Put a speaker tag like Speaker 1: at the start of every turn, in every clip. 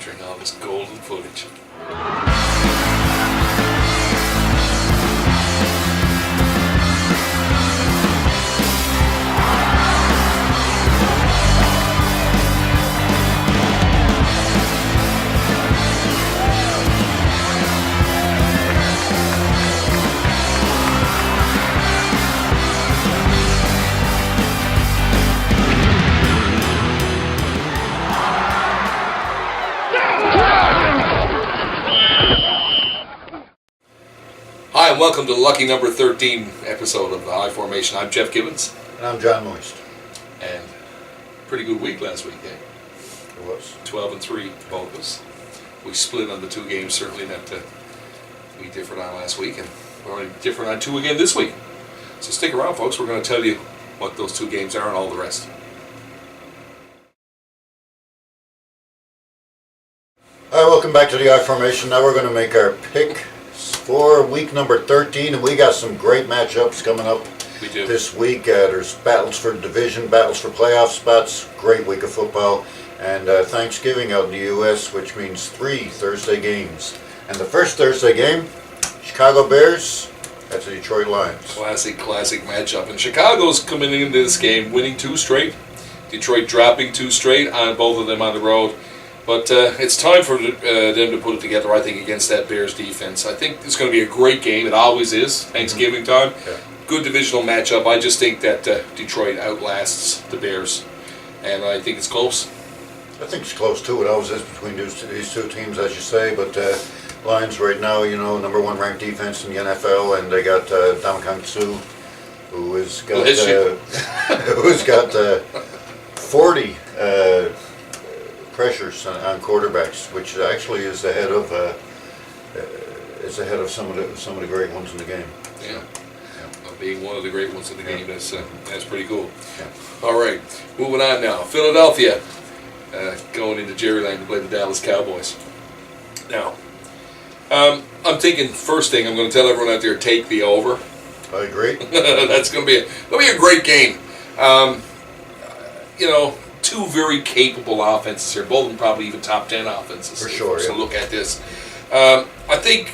Speaker 1: capturing all this golden footage. Hi, and welcome to the lucky number 13 episode of the High Formation. I'm Geoff Gibbons.
Speaker 2: And I'm John Moist.
Speaker 1: And pretty good week last week, eh?
Speaker 2: It was.
Speaker 1: 12-3, both of us. We split on the two games, certainly that we differed on last week, and we're only different on two again this week. So stick around, folks. We're going to tell you what those two games are and all the rest.
Speaker 2: Hi, welcome back to the I Formation. Now we're going to make our pick for week number 13, and we got some great matchups coming up this week. There's battles for division, battles for playoff spots, great week of football, and Thanksgiving out in the U.S., which means 3 Thursday games. And the first Thursday game, Chicago Bears at the Detroit Lions.
Speaker 1: Classic matchup. And Chicago's coming into this game winning 2 straight. Detroit dropping 2 straight, on both of them on the road. But it's time for them to put it together, I think, against that Bears defense. I think it's going to be a great game. It always is, Thanksgiving time.
Speaker 2: Yeah.
Speaker 1: Good divisional matchup. I just think that Detroit outlasts the Bears. And I think it's close.
Speaker 2: I think it's close too. It always is between these two teams, as you say. But Lions right now, you know, number 1 ranked defense in the NFL, and they got Ndamukong Suh, who's got 40 pressures on quarterbacks, which actually is ahead of some of the great ones in the game.
Speaker 1: Yeah. Being one of the great ones in the game, that's pretty cool.
Speaker 2: Yeah.
Speaker 1: All right, moving on now. Philadelphia going into Jerryland to play the Dallas Cowboys. Now, I'm thinking first thing I'm going to tell everyone out there, take the over.
Speaker 2: I agree.
Speaker 1: That's going to be a great game. You know, 2 very capable offenses here, both of them probably even top 10 offenses.
Speaker 2: For sure.
Speaker 1: So look at this. I think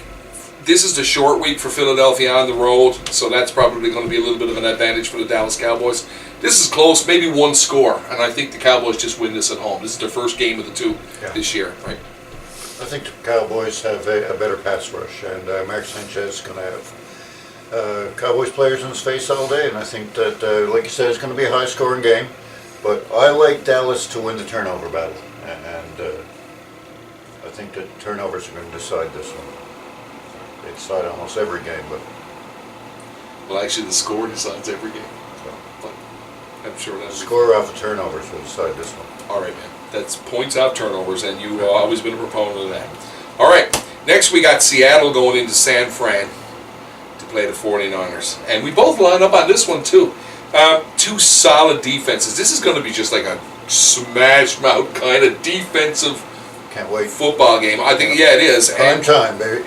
Speaker 1: this is the short week for Philadelphia on the road, so that's probably going to be a little bit of an advantage for the Dallas Cowboys. This is close, maybe 1 score, and I think the Cowboys just win this at home. This is their first game of the 2 this year, right?
Speaker 2: I think the Cowboys have a better pass rush, and Mark Sanchez is going to have Cowboys players in his face all day, and I think that, like you said, it's going to be a high-scoring game. But I like Dallas to win the turnover battle, and I think that turnovers are going to decide this one. They decide almost every game, but...
Speaker 1: Well, actually, the score decides every game. So, but I'm sure that's...
Speaker 2: The score off the turnovers will decide this one.
Speaker 1: All right, man. That's points out turnovers, and you've always been a proponent of that. All right, next we got Seattle going into San Fran to play the 49ers. And we both line up on this one, too. 2 solid defenses. This is going to be just like a smash-mouth kind of defensive
Speaker 2: Can't wait.
Speaker 1: Football game. I think, yeah, it is.
Speaker 2: Prime time, baby.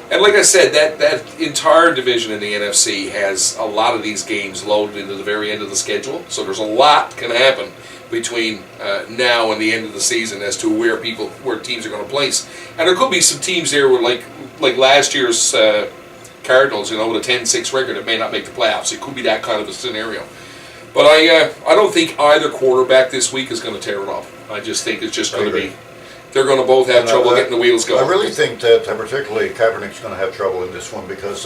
Speaker 1: And like I said, that entire division in the NFC has a lot of these games loaded into the very end of the schedule. So there's a lot can happen between now and the end of the season as to where teams are going to place. And there could be some teams there where, like last year's Cardinals, you know, with a 10-6 record, it may not make the playoffs. It could be that kind of a scenario. But I don't think either quarterback this week is going to tear it up. I just think it's just going to be, they're going to both have trouble getting the wheels going.
Speaker 2: I really think that particularly Kaepernick's going to have trouble in this one because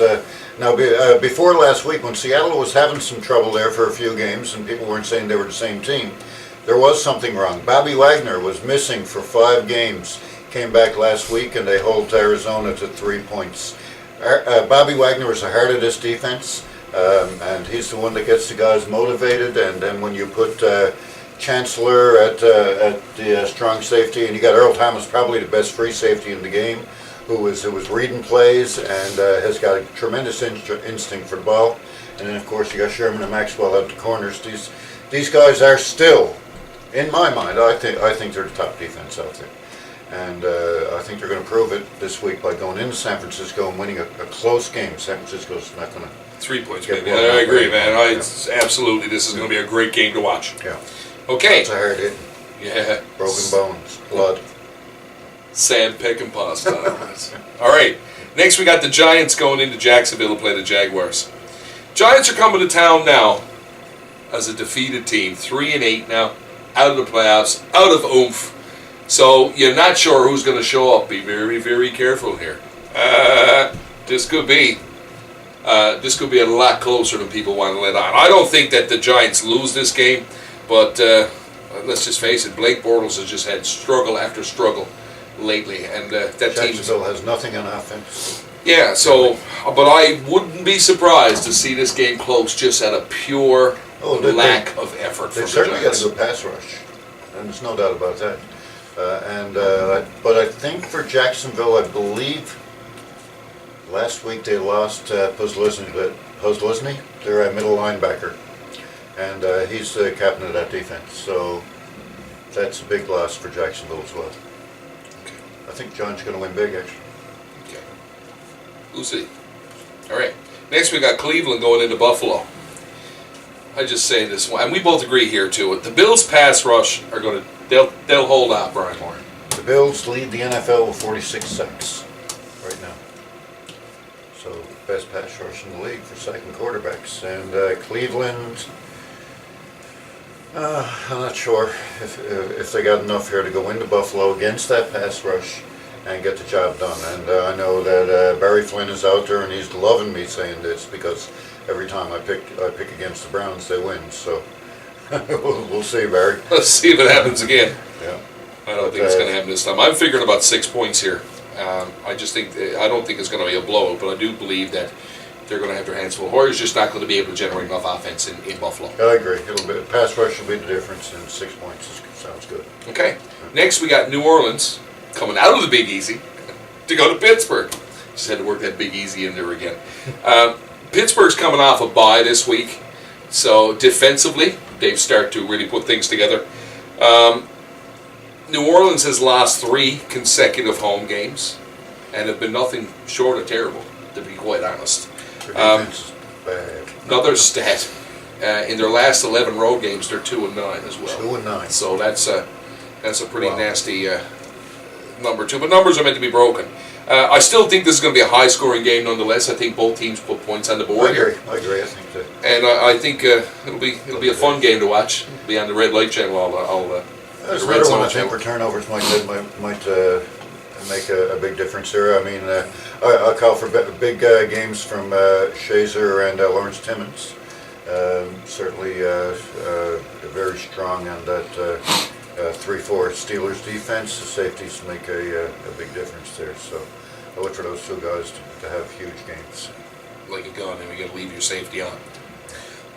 Speaker 2: before last week when Seattle was having some trouble there for a few games and people weren't saying they were the same team, there was something wrong. Bobby Wagner was missing for 5 games, came back last week, and they hold Arizona to 3 points. Bobby Wagner is the heart of this defense, and he's the one that gets the guys motivated. And then when you put Chancellor at the strong safety, and you got Earl Thomas, probably the best free safety in the game, who was reading plays and has got a tremendous instinct for the ball. And then of course you got Sherman and Maxwell at the corners. These guys are still, in my mind, I think they're the top defense out there. And I think they're going to prove it this week by going into San Francisco and winning a close game. San Francisco's not going to
Speaker 1: 3 points, maybe. I agree, man. Absolutely, this is going to be a great game to watch.
Speaker 2: Yeah.
Speaker 1: Okay.
Speaker 2: Lots of hard hitting.
Speaker 1: Yeah.
Speaker 2: Broken bones, blood.
Speaker 1: Sam Peckinpah style. All right. Next, we got the Giants going into Jacksonville to play the Jaguars. Giants are coming to town now as a defeated team, 3-8 now, out of the playoffs, out of oomph. So you're not sure who's going to show up. Be very, very careful here. This could be a lot closer than people want to let on. I don't think that the Giants lose this game, but let's just face it, Blake Bortles has just had struggle after struggle lately, and that team
Speaker 2: Jacksonville has nothing on offense.
Speaker 1: Yeah, so, but I wouldn't be surprised to see this game close just out of pure lack of effort from
Speaker 2: They
Speaker 1: the
Speaker 2: certainly got
Speaker 1: Giants.
Speaker 2: a good pass rush, and there's no doubt about that. But I think for Jacksonville, I believe last week they lost Puzzlesny, their middle linebacker, and he's the captain of that defense. So that's a big loss for Jacksonville as well.
Speaker 1: Okay.
Speaker 2: I think John's going to win big, actually.
Speaker 1: Okay. We'll see. All right. Next, we got Cleveland going into Buffalo. I just say this one, and we both agree here too. The Bills' pass rush are going to they'll hold out Brian Moore.
Speaker 2: The Bills lead the NFL with 46 sacks right now. So best pass rush in the league for second quarterbacks. And Cleveland, I'm not sure if they got enough here to go into Buffalo against that pass rush and get the job done. And I know that Barry Flynn is out there and he's loving me saying this because every time I pick against the Browns, they win. So we'll see, Barry.
Speaker 1: Let's see if it happens again.
Speaker 2: Yeah.
Speaker 1: I don't think it's going to happen this time. I'm figuring about 6 points here. I don't think it's going to be a blowout, but I do believe that they're going to have their hands full. Warriors just not going to be able to generate enough offense in Buffalo.
Speaker 2: I agree. Pass rush will be the difference, and 6 points sounds good.
Speaker 1: Okay. Next, we got New Orleans coming out of the Big Easy to go to Pittsburgh. Just had to work that Big Easy in there again. Pittsburgh's coming off a bye this week, so defensively they've started to really put things together. New Orleans has lost 3 consecutive home games and have been nothing short of terrible, to be quite honest.
Speaker 2: Their defense is bad.
Speaker 1: Another stat, in their last 11 road games, they're 2-9 as well.
Speaker 2: 2-9.
Speaker 1: So that's a pretty nasty number too. But numbers are meant to be broken. I still think this is going to be a high-scoring game nonetheless. I think both teams put points on the board here.
Speaker 2: I agree. I think that.
Speaker 1: And I think it'll be a fun game to watch. It'll be on the Red Light Channel.
Speaker 2: That's another one I think where turnovers might make a big difference there. I mean, I'll call for big games from Shazer and Lawrence Timmons. Certainly very strong on that 3-4 Steelers defense. The safeties make a big difference there. So I look for those two guys to have huge games.
Speaker 1: Like a gun, and we got to leave your safety on.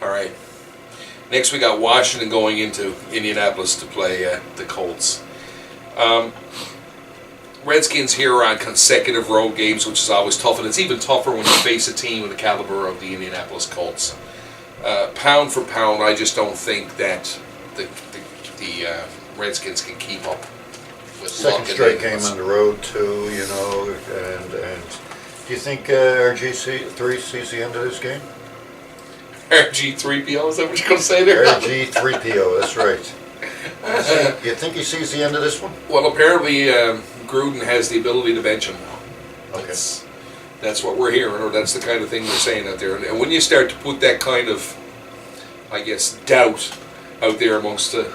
Speaker 1: All right. Next, we got Washington going into Indianapolis to play the Colts. Redskins here are on consecutive road games, which is always tough, and it's even tougher when you face a team with the caliber of the Indianapolis Colts. Pound for pound, I just don't think that the Redskins can keep up with
Speaker 2: Second straight game on the road too, and do you think RG3 sees the end of this game?
Speaker 1: RG3PO, is that what you're going to say there?
Speaker 2: RG3PO, that's right. You think he sees the end of this one?
Speaker 1: Well, apparently Gruden has the ability to bench him now.
Speaker 2: Okay.
Speaker 1: That's what we're hearing, or that's the kind of thing they're saying out there. And when you start to put that kind of, I guess, doubt out there amongst the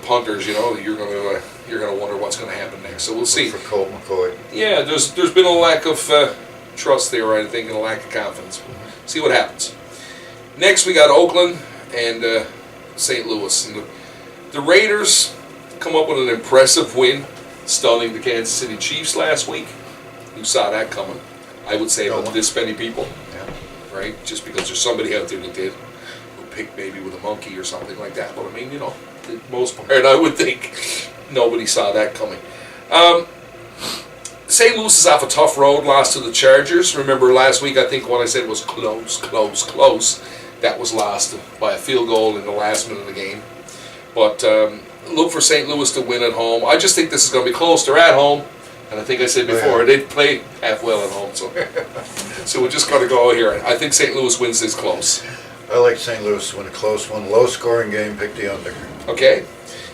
Speaker 1: punters, you're going to wonder what's going to happen next. So we'll see.
Speaker 2: For Colt McCoy.
Speaker 1: Yeah, there's been a lack of trust there, I think, and a lack of confidence. See what happens. Next, we got Oakland and St. Louis. And the Raiders come up with an impressive win, stunning the Kansas City Chiefs last week. Who saw that coming? I would say about this many people.
Speaker 2: Yeah.
Speaker 1: Right? Just because there's somebody out there that did, who picked maybe with a monkey or something like that. But I mean, the most part, I would think nobody saw that coming. St. Louis is off a tough road, lost to the Chargers. Remember last week, I think what I said was close. That was lost by a field goal in the last minute of the game. But look for St. Louis to win at home. I just think this is going to be close. They're at home. And I think I said before, they play half well at home. So we're just going to go here. I think St. Louis wins this close.
Speaker 2: I like St. Louis to win a close one. Low-scoring game, pick the under.
Speaker 1: Okay.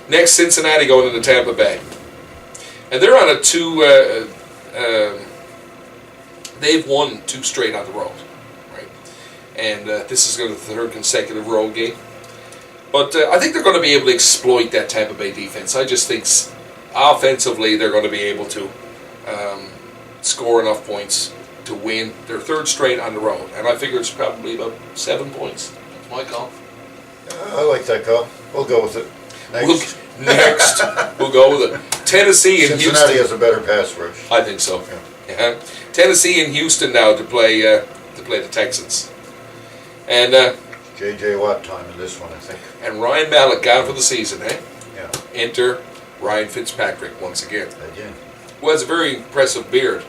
Speaker 1: Next, Cincinnati going into Tampa Bay. And they're on a they've won 2 straight on the road, right? And this is going to be the 3rd consecutive road game. But I think they're going to be able to exploit that Tampa Bay defense. I just think offensively they're going to be able to score enough points to win their 3rd straight on the road. And I figure it's probably about 7 points. That's my call.
Speaker 2: I like that call. We'll go with it. Next.
Speaker 1: We'll go with it. Tennessee and
Speaker 2: Cincinnati
Speaker 1: Houston.
Speaker 2: has a better pass rush.
Speaker 1: I think so.
Speaker 2: Yeah.
Speaker 1: Tennessee and Houston now to play the Texans. And
Speaker 2: J.J. Watt time in this one, I think.
Speaker 1: And Ryan Mallett gone for the season, eh?
Speaker 2: Yeah.
Speaker 1: Enter Ryan Fitzpatrick once again.
Speaker 2: Again.
Speaker 1: Who has a very impressive beard.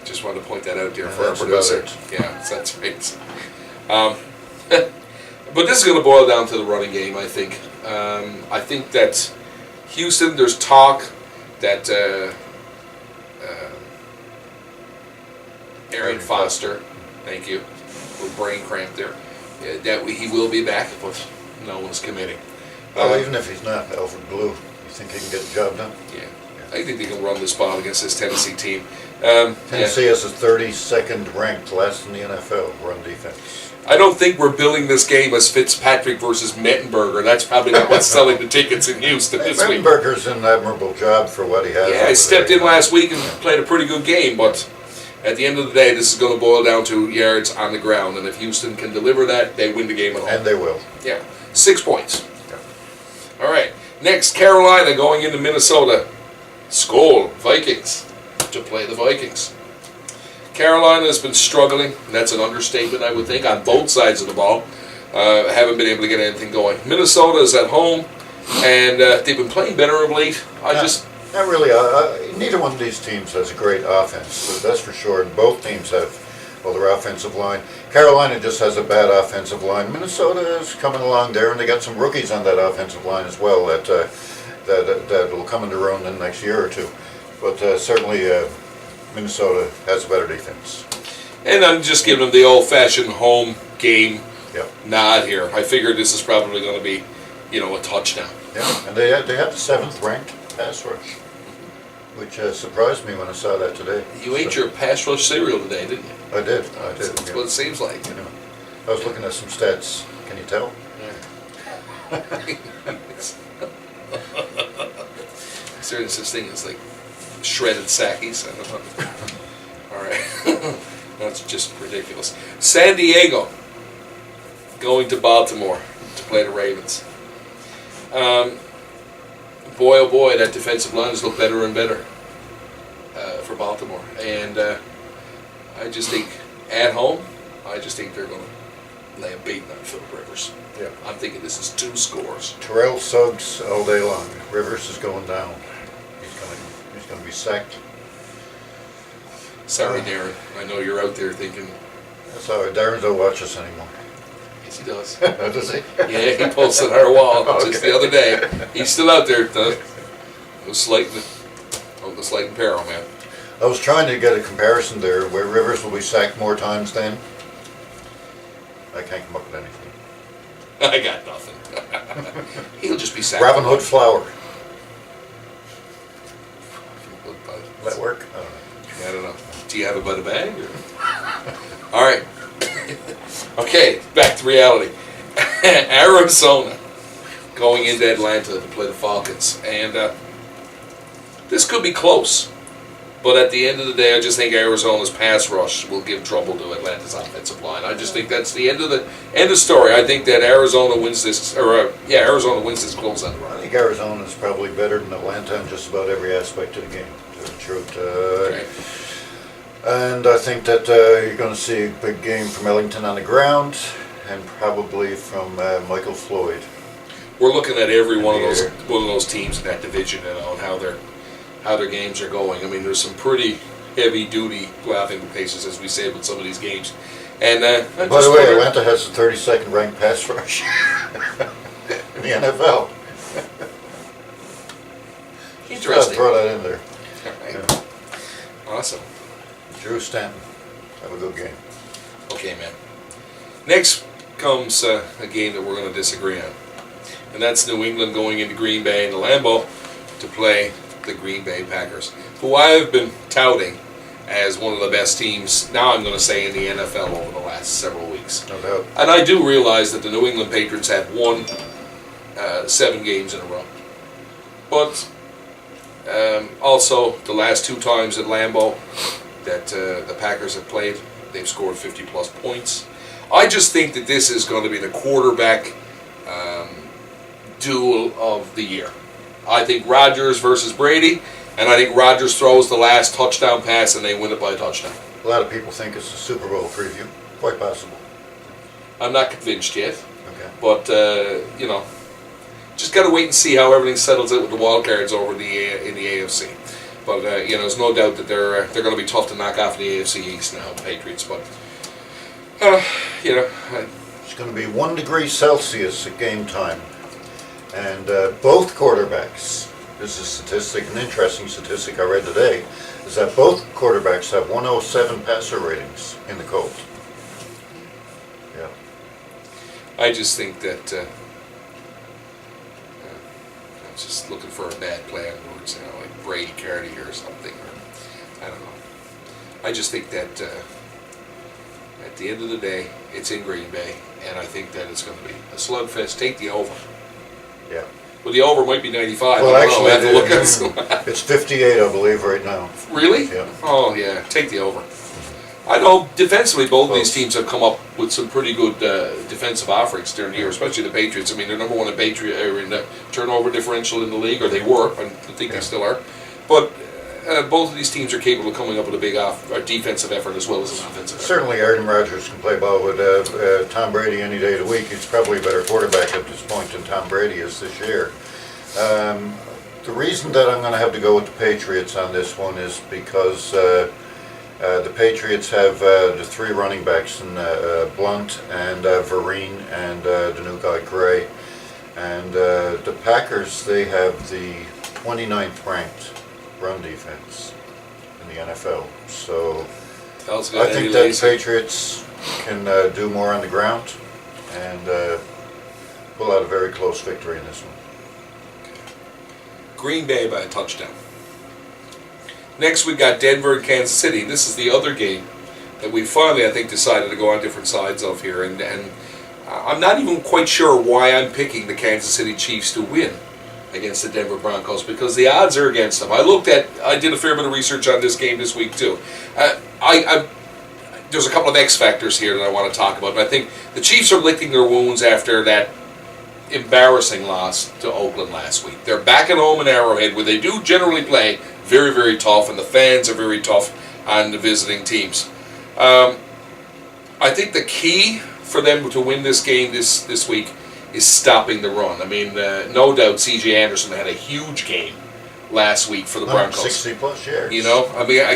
Speaker 1: Just wanted to point that out there for our producer. Yeah, that's right. But this is going to boil down to the running game, I think. I think that Houston, there's talk that Arian Foster, thank you, with brain cramp there, that he will be back, but no one's committing.
Speaker 2: Well, even if he's not, Alfred Blue, you think he can get the job done?
Speaker 1: Yeah. I think they can run this ball against this Tennessee team.
Speaker 2: Tennessee has a 32nd ranked, last in the NFL, run defense.
Speaker 1: I don't think we're billing this game as Fitzpatrick versus Mettenberger. That's probably not what's selling the tickets in Houston this week.
Speaker 2: Mettenberger's an admirable job for what he has.
Speaker 1: Yeah, he stepped in last week and played a pretty good game, but at the end of the day, this is going to boil down to yards on the ground, and if Houston can deliver that, they win the game at home.
Speaker 2: And they will.
Speaker 1: Yeah, 6 points. Yeah. All right, next, Carolina going into Minnesota. Skol, Vikings, to play the Vikings. Carolina has been struggling, and that's an understatement, I would think, on both sides of the ball. Haven't been able to get anything going. Minnesota is at home, and they've been playing better of late.
Speaker 2: Not really. Neither one of these teams has a great offense, so that's for sure. And both teams have, well, their offensive line. Carolina just has a bad offensive line. Minnesota is coming along there, and they got some rookies on that offensive line as well that will come into their own in the next year or two. But certainly Minnesota has a better defense.
Speaker 1: And I'm just giving them the old-fashioned home game
Speaker 2: Yep.
Speaker 1: nod here. I figured this is probably going to be, a touchdown.
Speaker 2: Yeah, and they have the 7th ranked pass rush, which surprised me when I saw that today.
Speaker 1: You ate your pass rush cereal today, didn't you?
Speaker 2: I did.
Speaker 1: That's
Speaker 2: Yeah.
Speaker 1: what it seems like.
Speaker 2: I was looking at some stats. Can you tell?
Speaker 1: Is there such thing as like shredded sackies? I don't know. All right. That's just ridiculous. San Diego going to Baltimore to play the Ravens. Boy, oh boy, that defensive line has looked better and better for Baltimore. And I just think at home, I just think they're going to lay a beating on Philip Rivers.
Speaker 2: Yeah.
Speaker 1: I'm thinking this is 2 scores.
Speaker 2: Terrell Suggs all day long. Rivers is going down. He's going to be sacked.
Speaker 1: Sorry, Darren. I know you're out there thinking.
Speaker 2: That's all right. Darren don't watch us anymore.
Speaker 1: Yes, he does.
Speaker 2: Does he?
Speaker 1: Yeah, he posted our wall just
Speaker 2: Okay.
Speaker 1: the other day. He's still out there. The slight and peril, man.
Speaker 2: I was trying to get a comparison there where Rivers will be sacked more times than. I can't come up with anything.
Speaker 1: I got nothing. He'll just be sacked.
Speaker 2: Robin Hood Flower.
Speaker 1: I
Speaker 2: Will that work?
Speaker 1: don't know. Do you have it by the bag? Or? All right. Okay, back to reality. Arizona going into Atlanta to play the Falcons. And this could be close. But at the end of the day, I just think Arizona's pass rush will give trouble to Atlanta's offensive line. I just think that's the end of the story. I think that Arizona wins this, Arizona wins this close on the
Speaker 2: I
Speaker 1: run.
Speaker 2: think Arizona is probably better than Atlanta in just about every aspect of the game, to tell the truth.
Speaker 1: Okay.
Speaker 2: And I think that you're going to see a big game from Ellington on the ground, and probably from Michael Floyd.
Speaker 1: We're looking at every one of those teams in that division, and how their games are going. I mean, there's some pretty heavy-duty playoff implications, as we said, with some of these games. And
Speaker 2: by the way, Atlanta has the 32nd ranked pass rush in the NFL.
Speaker 1: Interesting.
Speaker 2: Just throw that in there.
Speaker 1: All right.
Speaker 2: Yeah.
Speaker 1: Awesome.
Speaker 2: Drew Stanton, have a good game.
Speaker 1: Okay, man. Next comes a game that we're going to disagree on. And that's New England going into Green Bay and the Lambeau to play the Green Bay Packers, who I have been touting as one of the best teams, now I'm going to say, in the NFL over the last several weeks.
Speaker 2: No doubt.
Speaker 1: And I do realize that the New England Patriots have won 7 games in a row. But also, the last 2 times at Lambeau that the Packers have played, they've scored 50-plus points. I just think that this is going to be the quarterback duel of the year. I think Rodgers versus Brady, and I think Rodgers throws the last touchdown pass and they win it by a touchdown.
Speaker 2: A lot of people think it's a Super Bowl preview. Quite possible.
Speaker 1: I'm not convinced yet,
Speaker 2: Okay.
Speaker 1: but just got to wait and see how everything settles out with the wild cards over in the AFC. But there's no doubt that they're going to be tough to knock off in the AFC East now, the Patriots. But
Speaker 2: It's going to be 1 degree Celsius at game time. And both quarterbacks, this is an interesting statistic I read today, is that both quarterbacks have 107 passer ratings in the cold. Yeah.
Speaker 1: I just think that I'm just looking for a bad play on words, like Brady Carty or something. Or, I don't know. I just think that at the end of the day, it's in Green Bay, and I think that it's going to be a slugfest. Take the over.
Speaker 2: Yeah.
Speaker 1: Well, the over might be 95.
Speaker 2: Well,
Speaker 1: I don't know. I have to look at it.
Speaker 2: It's 58, I believe, right now.
Speaker 1: Really?
Speaker 2: Yeah.
Speaker 1: Oh, yeah. Take the over. I know defensively both of these teams have come up with some pretty good defensive offerings during the year, especially the Patriots. I mean, they're number 1 in the turnover differential in the league, or they were. I think they still are. But both of these teams are capable of coming up with a big defensive effort as well as an offensive effort.
Speaker 2: Certainly Aaron Rodgers can play ball with Tom Brady any day of the week. He's probably a better quarterback at this point than Tom Brady is this year. The reason that I'm going to have to go with the Patriots on this one is because the Patriots have the 3 running backs, in Blunt and Vereen and the new guy Gray. And the Packers, they have the 29th ranked run defense in the NFL. So I think that the Patriots can do more on the ground and pull out a very close victory in this one.
Speaker 1: Green Bay by a touchdown. Next we got Denver and Kansas City. This is the other game that we finally, I think, decided to go on different sides of here. And I'm not even quite sure why I'm picking the Kansas City Chiefs to win against the Denver Broncos, because the odds are against them. I did a fair bit of research on this game this week too. There's a couple of X factors here that I want to talk about, but I think the Chiefs are licking their wounds after that embarrassing loss to Oakland last week. They're back at home in Arrowhead, where they do generally play very, very tough, and the fans are very tough on the visiting teams. I think the key for them to win this game this week is stopping the run. I mean, no doubt C.J. Anderson had a huge game last week for the Broncos.
Speaker 2: 60-plus yards.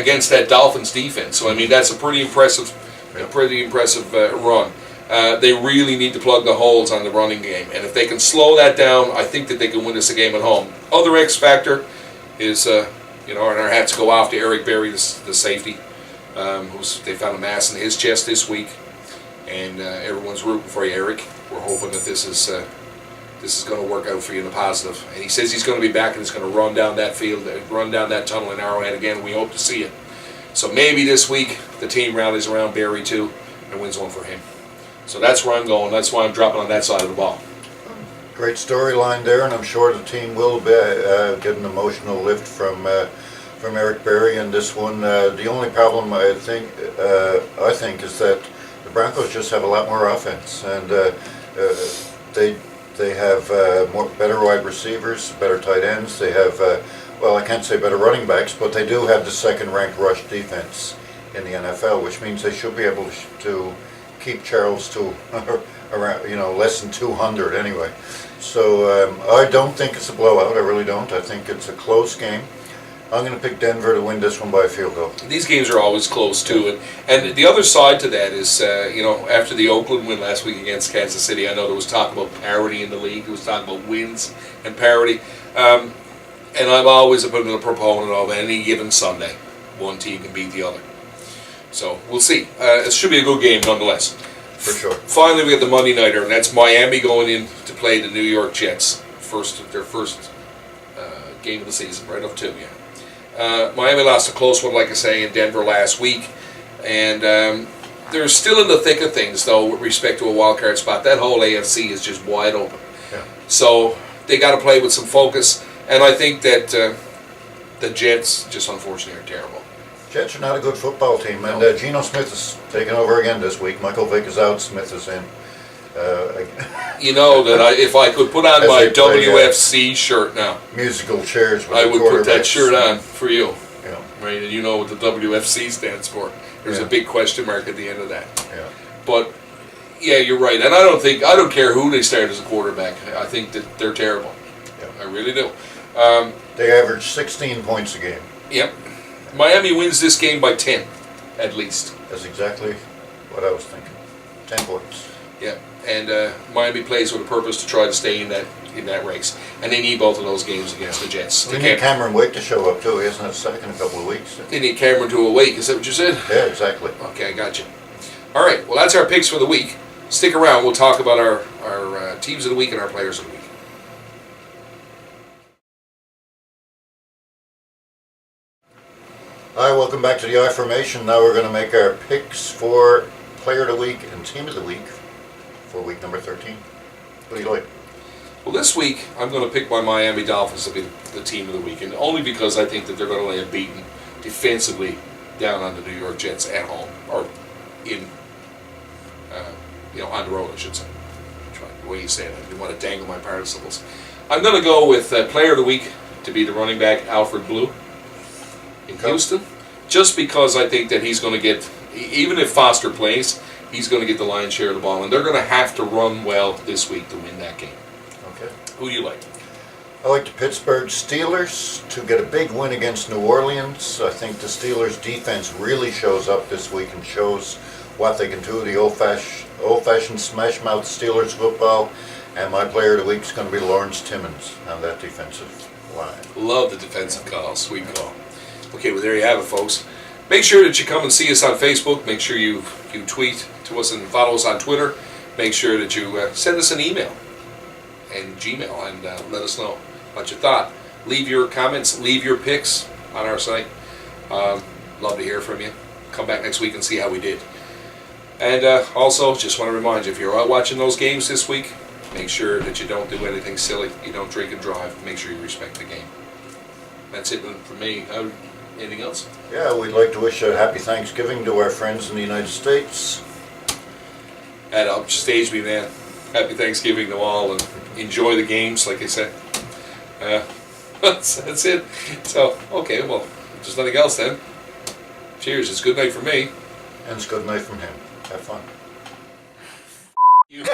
Speaker 1: Against that Dolphins defense. So, I mean, that's a pretty impressive run. They really need to plug the holes on the running game. And if they can slow that down, I think that they can win this game at home. Other X factor is, and our hats go off to Eric Berry, the safety, they found a mass in his chest this week. And everyone's rooting for you, Eric. We're hoping that this is going to work out for you in the positive. And he says he's going to be back and he's going to run down that field, run down that tunnel in Arrowhead again. We hope to see it. So maybe this week the team rallies around Barry too and wins one for him. So that's where I'm going. That's why I'm dropping on that side of the ball.
Speaker 2: Great storyline there, and I'm sure the team will get an emotional lift from Eric Berry in this one. The only problem I think is that the Broncos just have a lot more offense, and they have better wide receivers, better tight ends. They have, I can't say better running backs, but they do have the second-ranked rush defense in the NFL, which means they should be able to keep Charles to around, less than 200 anyway. So I don't think it's a blowout. I really don't. I think it's a close game. I'm going to pick Denver to win this one by a field goal.
Speaker 1: These games are always close too, and the other side to that is, after the Oakland win last week against Kansas City, I know there was talk about parity in the league. There was talk about wins and parity, and I'm always a proponent of any given Sunday, one team can beat the other. So we'll see. It should be a good game nonetheless.
Speaker 2: For sure.
Speaker 1: Finally, we have the Monday nighter, and that's Miami going in to play the New York Jets. Their first game of the season, right up to, yeah. Miami lost a close one, like I say, in Denver last week. And they're still in the thick of things, though, with respect to a wild card spot. That whole AFC is just wide open.
Speaker 2: Yeah.
Speaker 1: So they got to play with some focus. And I think that the Jets, just unfortunately, are terrible.
Speaker 2: Jets are not a good football team, and Geno Smith is taking over again this week. Michael Vick is out, Smith is in.
Speaker 1: You know that if I could put on my WFC shirt now,
Speaker 2: musical chairs, with
Speaker 1: I would put that shirt on for you.
Speaker 2: Yeah.
Speaker 1: Right, and you know what the WFC stands for. There's a big question mark at the end of that.
Speaker 2: Yeah.
Speaker 1: But yeah, you're right, and I don't care who they start as a quarterback. I think that they're terrible.
Speaker 2: Yeah.
Speaker 1: I really do.
Speaker 2: They average 16 points a game.
Speaker 1: Yep. Miami wins this game by 10, at least.
Speaker 2: That's exactly what I was thinking. 10 points.
Speaker 1: Yeah, and Miami plays with a purpose to try to stay in that race, and they need both of those games against the Jets.
Speaker 2: They need Cameron Wake to show up too. He hasn't had a sack in a couple of weeks.
Speaker 1: They need Cameron to awake. Is that what you said?
Speaker 2: Yeah, exactly.
Speaker 1: Okay, I got you. All right, well, that's our picks for the week. Stick around. We'll talk about our teams of the week and our players of the week.
Speaker 2: Hi, welcome back to the I Formation. Now we're going to make our picks for Player of the Week and Team of the Week for week number 13. What do you like?
Speaker 1: Well, this week I'm going to pick my Miami Dolphins to be the team of the week, and only because I think that they're going to lay a beating defensively down on the New York Jets at home, or in, on the road, I should say. The way you say that, you want to dangle my participles. I'm going to go with Player of the Week to be the running back Alfred Blue in Houston, just because I think that he's going to get, even if Foster plays, he's going to get the lion's share of the ball, and they're going to have to run well this week to win that game.
Speaker 2: Okay.
Speaker 1: Who do you like?
Speaker 2: I like the Pittsburgh Steelers to get a big win against New Orleans. I think the Steelers defense really shows up this week and shows what they can do, the old-fashioned smash-mouth Steelers football, and my player of the week is going to be Lawrence Timmons on that defensive line.
Speaker 1: Love the defensive call, sweet call. Okay, well, there you have it, folks. Make sure that you come and see us on Facebook. Make sure you tweet to us and follow us on Twitter. Make sure that you send us an email and Gmail and let us know what you thought. Leave your comments, leave your picks on our site. Love to hear from you. Come back next week and see how we did. And also, just want to remind you, if you're out watching those games this week, make sure that you don't do anything silly. You don't drink and drive. Make sure you respect the game. That's it for me. Anything else?
Speaker 2: Yeah, we'd like to wish a happy Thanksgiving to our friends in the United States.
Speaker 1: And upstage me, man. Happy Thanksgiving to all, and enjoy the games, like I said. That's it. So, okay, well, if there's nothing else then. Cheers. It's good night for me.
Speaker 2: And it's good night from him. Have fun.
Speaker 1: You.